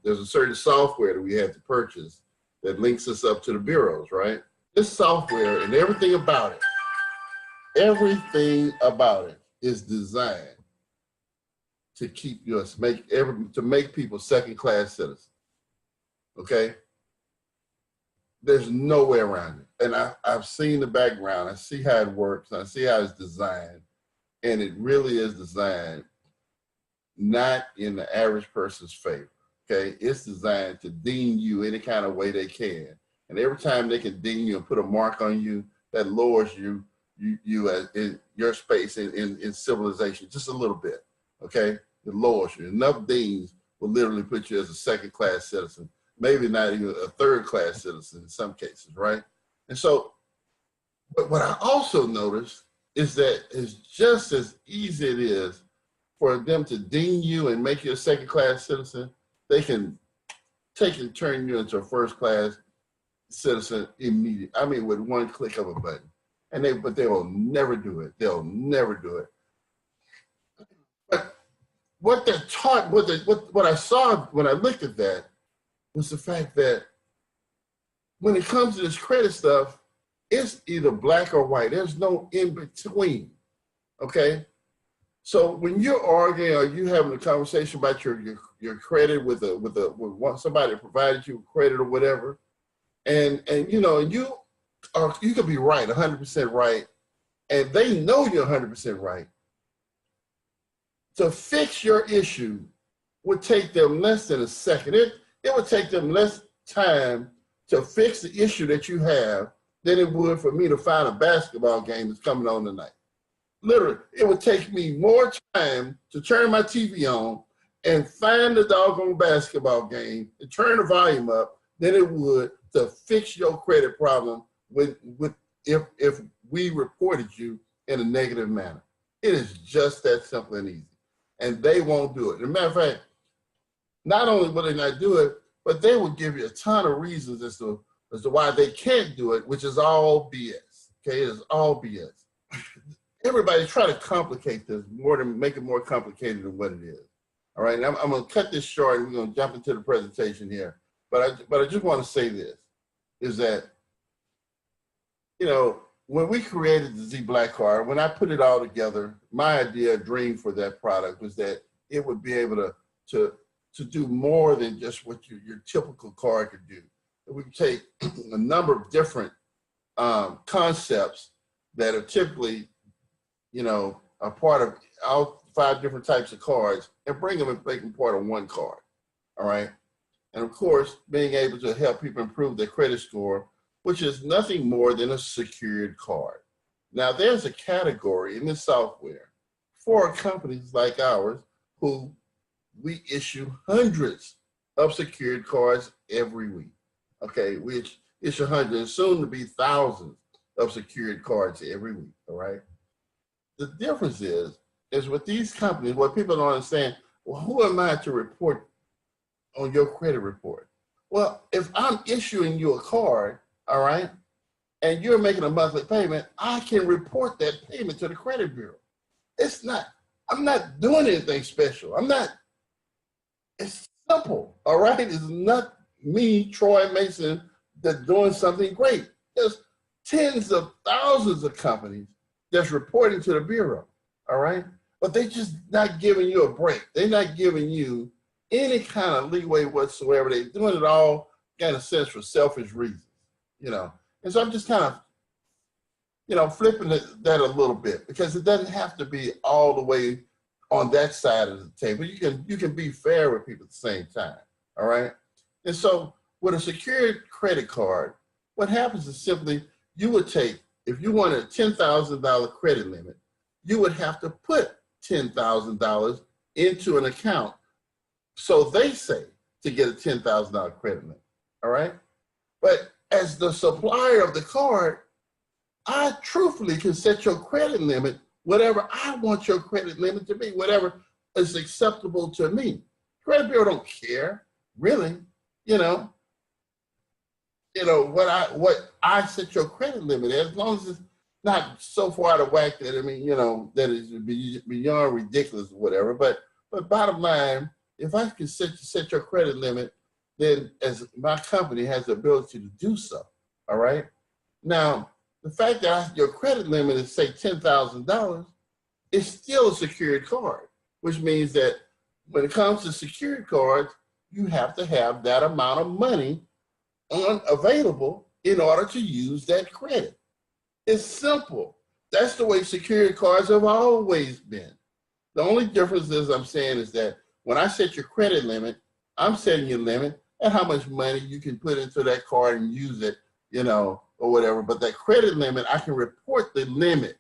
there's a certain software that we had to purchase that links us up to the bureaus, right? This software and everything about it is designed to keep you, to make people second-class citizens, okay? There's no way around it. And I've seen the background, I see how it works, I see how it's designed, and it really is designed not in the average person's favor, okay? It's designed to ding you any kind of way they can. And every time they can ding you and put a mark on you, that lowers you in your space in civilization just a little bit, okay? It lowers you. Enough dings will literally put you as a second-class citizen, maybe not even a third-class citizen in some cases, right? And so, but what I also noticed is that it's just as easy it is for them to ding you and make you a second-class citizen, they can take and turn you into a first-class citizen immediately. I mean, with one click of a button. But they will never do it. They'll never do it. But what they're taught, what I saw when I looked at that was the fact that when it comes to this credit stuff, it's either black or white. There's no in between, okay? So when you're arguing or you having a conversation about your credit with somebody that provided you credit or whatever, and you know, you could be right, 100% right, and they know you're 100% right. To fix your issue would take them less than a second. It would take them less time to fix the issue that you have than it would for me to find a basketball game that's coming on tonight. Literally, it would take me more time to turn my TV on and find the doggone basketball game and turn the volume up than it would to fix your credit problem if we reported you in a negative manner. It is just that simple and easy. And they won't do it. As a matter of fact, not only will they not do it, but they will give you a ton of reasons as to why they can't do it, which is all BS. Okay, it is all BS. Everybody try to complicate this more than make it more complicated than what it is. All right, and I'm going to cut this short and we're going to jump into the presentation here. But I just want to say this, is that, you know, when we created the ZBlackCard, when I put it all together, my idea, dream for that product was that it would be able to do more than just what your typical card could do. We could take a number of different concepts that are typically, you know, a part of all 5 different types of cards and bring them and make them part of one card, all right? And of course, being able to help people improve their credit score, which is nothing more than a secured card. Now, there's a category in this software for companies like ours who we issue hundreds of secured cards every week, okay? We issue hundreds, soon to be thousands of secured cards every week, all right? The difference is with these companies, what people don't understand, well, who am I to report on your credit report? Well, if I'm issuing you a card, all right, and you're making a monthly payment, I can report that payment to the credit bureau. I'm not doing anything special. It's simple, all right? It's not me, Troy Mason, that's doing something great. There's tens of thousands of companies that's reporting to the bureau, all right? But they're just not giving you a break. They're not giving you any kind of leeway whatsoever. They're doing it all, in a sense, for selfish reasons. You know, and so I'm just kind of, you know, flipping that a little bit, because it doesn't have to be all the way on that side of the table. You can be fair with people at the same time, all right? And so with a secured credit card, what happens is simply you would take, if you wanted a $10,000 credit limit, you would have to put $10,000 into an account, so they say, to get a $10,000 credit limit, all right? But as the supplier of the card, I truthfully can set your credit limit, whatever I want your credit limit to be, whatever is acceptable to me. Credit bureau don't care, really, you know. What I set your credit limit at, as long as it's not so far out of whack that, I mean, you know, that is beyond ridiculous or whatever. But bottom line, if I can set your credit limit, then as my company has the ability to do so, all right? Now, the fact that your credit limit is, say, $10,000, it's still a secured card, which means that when it comes to secured cards, you have to have that amount of money available in order to use that credit. It's simple. That's the way secured cards have always been. The only difference is I'm saying is that when I set your credit limit, I'm setting your limit at how much money you can put into that card and use it, you know, or whatever. But that credit limit, I can report the limit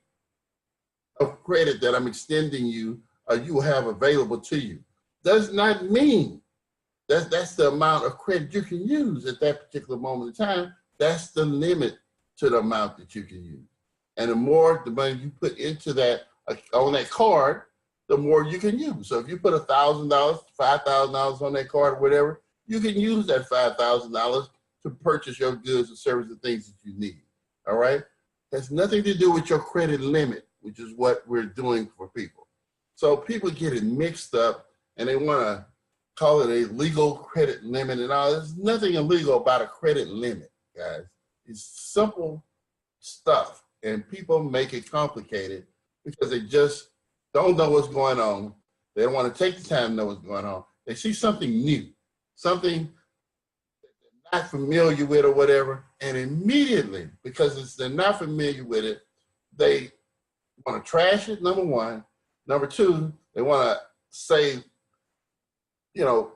of credit that I'm extending you or you will have available to you. Does not mean that's the amount of credit you can use at that particular moment in time. That's the limit to the amount that you can use. And the more the money you put into that, on that card, the more you can use. So if you put $1,000, $5,000 on that card or whatever, you can use that $5,000 to purchase your goods and services and things that you need, all right? Has nothing to do with your credit limit, which is what we're doing for people. So people get it mixed up and they wanna call it a legal credit limit and all. There's nothing illegal about a credit limit, guys. It's simple stuff and people make it complicated because they just don't know what's going on. They don't want to take the time to know what's going on. They see something new, something they're not familiar with or whatever, and immediately, because they're not familiar with it, they want to trash it, number one. Number two, they want to say, you know,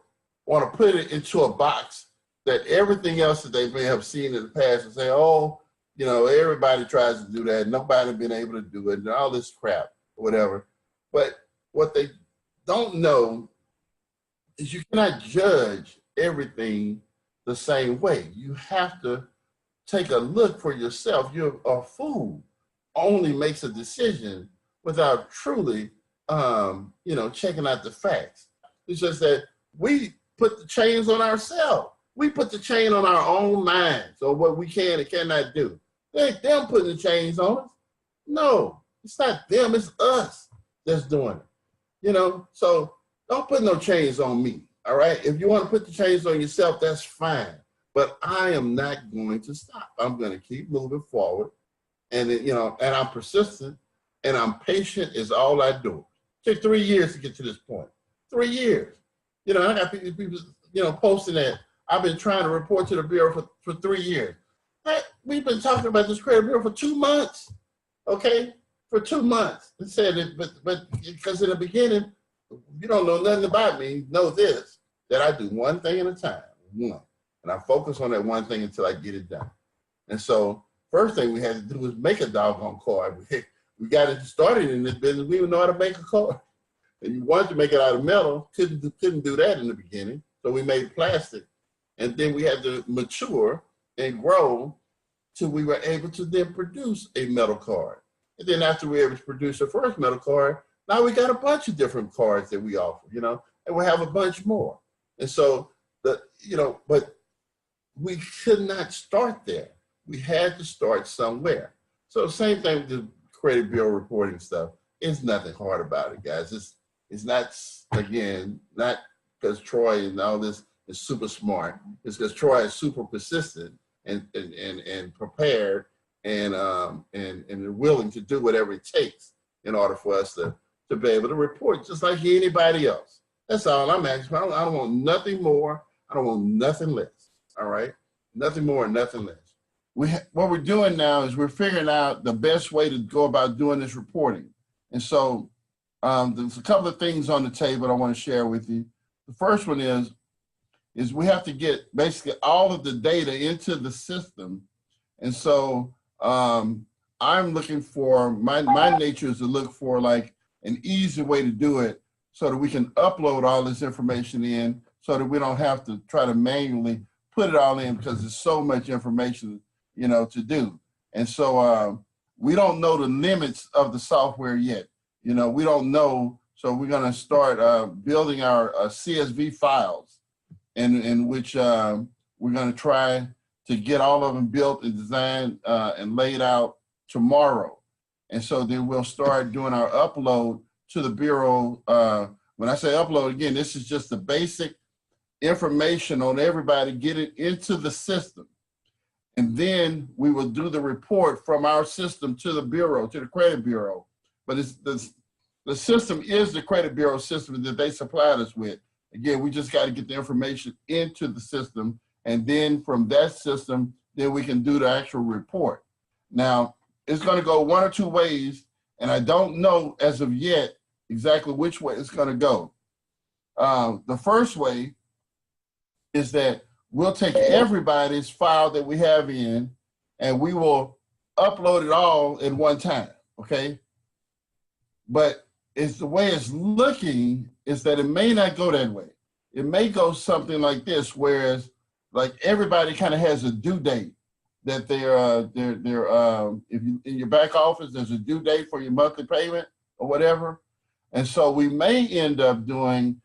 want to put it into a box that everything else that they may have seen in the past and say, oh, you know, everybody tries to do that. Nobody been able to do it and all this crap or whatever. But what they don't know is you cannot judge everything the same way. You have to take a look for yourself. You're a fool only makes a decision without truly, you know, checking out the facts. It's just that we put the chains on ourselves. We put the chain on our own minds or what we can and cannot do. It ain't them putting the chains on us. No, it's not them, it's us that's doing it. You know, so don't put no chains on me, all right? If you want to put the chains on yourself, that's fine. But I am not going to stop. I'm going to keep moving forward. And, you know, and I'm persistent and I'm patient is all I do. It took 3 years to get to this point. 3 years. You know, I got people, you know, posting that I've been trying to report to the Bureau for 3 years. We've been talking about this credit bureau for 2 months, okay? For 2 months. It said it, but because in the beginning, you don't know nothing about me, know this, that I do one thing at a time, one. And I focus on that one thing until I get it done. And so first thing we had to do was make a doggone card. We got it started in this business, we didn't know how to make a card. And you wanted to make it out of metal, couldn't do that in the beginning. So we made plastic. And then we had to mature and grow till we were able to then produce a metal card. And then after we were able to produce the first metal card, now we got a bunch of different cards that we offer, you know, and we'll have a bunch more. And so, you know, but we could not start there. We had to start somewhere. So same thing with the credit bureau reporting stuff. It's nothing hard about it, guys. It's not, again, not because Troy and all this is super smart. It's because Troy is super persistent and prepared and willing to do whatever it takes in order for us to be able to report just like anybody else. That's all I'm asking. I don't want nothing more. I don't want nothing less. All right? Nothing more and nothing less. What we're doing now is we're figuring out the best way to go about doing this reporting. And so there's a couple of things on the table I want to share with you. The first one is we have to get basically all of the data into the system. And so I'm looking for, my nature is to look for like an easy way to do it so that we can upload all this information in so that we don't have to try to manually put it all in because there's so much information, you know, to do. And so we don't know the limits of the software yet. You know, we don't know. So we're going to start building our CSV files in which we're going to try to get all of them built and designed and laid out tomorrow. And so then we'll start doing our upload to the Bureau When I say upload, again, this is just the basic information on everybody, get it into the system. And then we will do the report from our system to the bureau, to the credit bureau. But it's the system is the credit bureau system that they supplied us with. Again, we just got to get the information into the system. And then from that system, then we can do the actual report. Now, it's going to go one or two ways, and I don't know as of yet exactly which way it's going to go. The first way is that we'll take everybody's file that we have in, and we will upload it all in one time, okay? But it's the way it's looking is that it may not go that way. It may go something like this, whereas like everybody kind of has a due date that if you in your back office, there's a due date for your monthly payment or whatever. And so we may end up doing,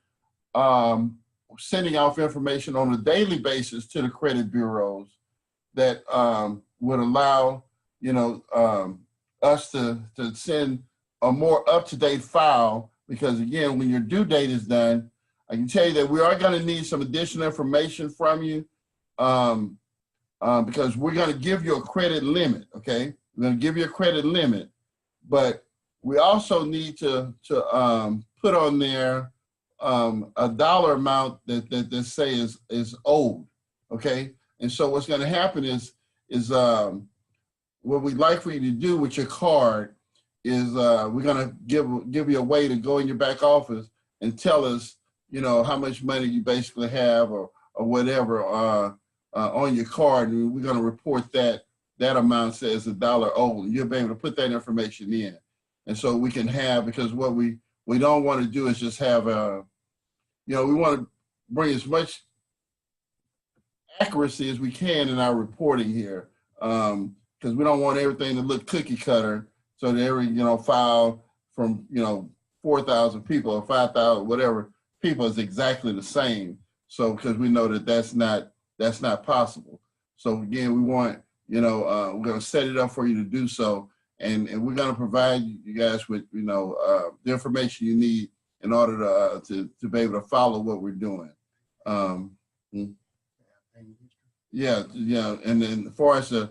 sending off information on a daily basis to the credit bureaus that would allow, us to send a more up-to-date file, because again, when your due date is done, I can tell you that we are going to need some additional information from you because we're going to give you a credit limit, okay? We're going to give you a credit limit, but we also need to put on there a dollar amount that say is owed, okay? And so what's going to happen is what we'd like for you to do with your card is we're going to give you a way to go in your back office and tell us, how much money you basically have or whatever on your card. And we're going to report that amount says $1 owed. You'll be able to put that information in. And so we can have, because what we don't want to do is just have we want to bring as much accuracy as we can in our reporting here, because we don't want everything to look cookie cutter, so that every file from 4,000 people or 5,000 whatever people is exactly the same. So because we know that that's not possible. So again, we want we're going to set it up for you to do so, and we're going to provide you guys with the information you need in order to be able to follow what we're doing. Yeah. And then as far as the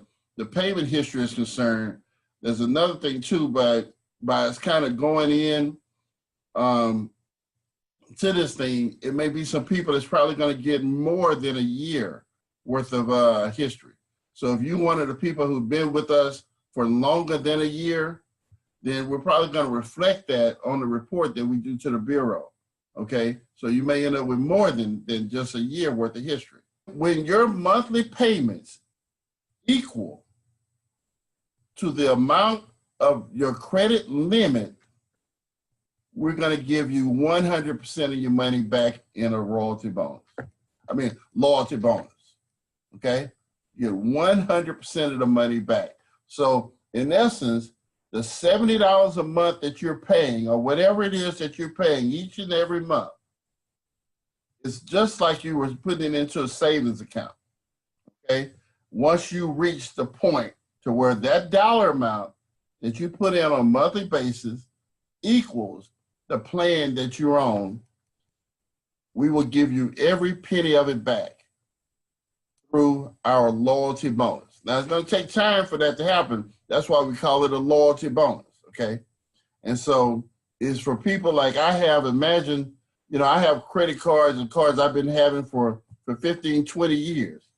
payment history is concerned, there's another thing too, by us kind of going in to this thing, it may be some people that's probably going to get more than a year worth of history. So if you're one of the people who've been with us for longer than a year, then we're probably going to reflect that on the report that we do to the Bureau, okay? So you may end up with more than just a year worth of history. When your monthly payments equal to the amount of your credit limit, we're going to give you 100% of your money back in a loyalty bonus, okay? You get 100% of the money back. So in essence, the $70 a month that you're paying, or whatever it is that you're paying each and every month, it's just like you were putting it into a savings account, okay? Once you reach the point to where that dollar amount that you put in on a monthly basis equals the plan that you're on, we will give you every penny of it back through our loyalty bonus. Now, it's going to take time for that to happen. That's why we call it a loyalty bonus, okay? And so it's for people like I have. Imagine, I have credit cards and cards I've been having for 15, 20 years.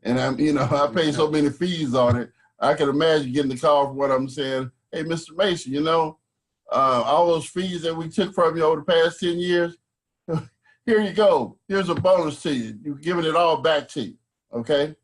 And I pay so many fees on it. I can imagine getting the call from what I'm saying, hey, Mr. Mason, all those fees that we took from you over the past 10 years, here you go. Here's a bonus to you. You're giving it all back to you, okay?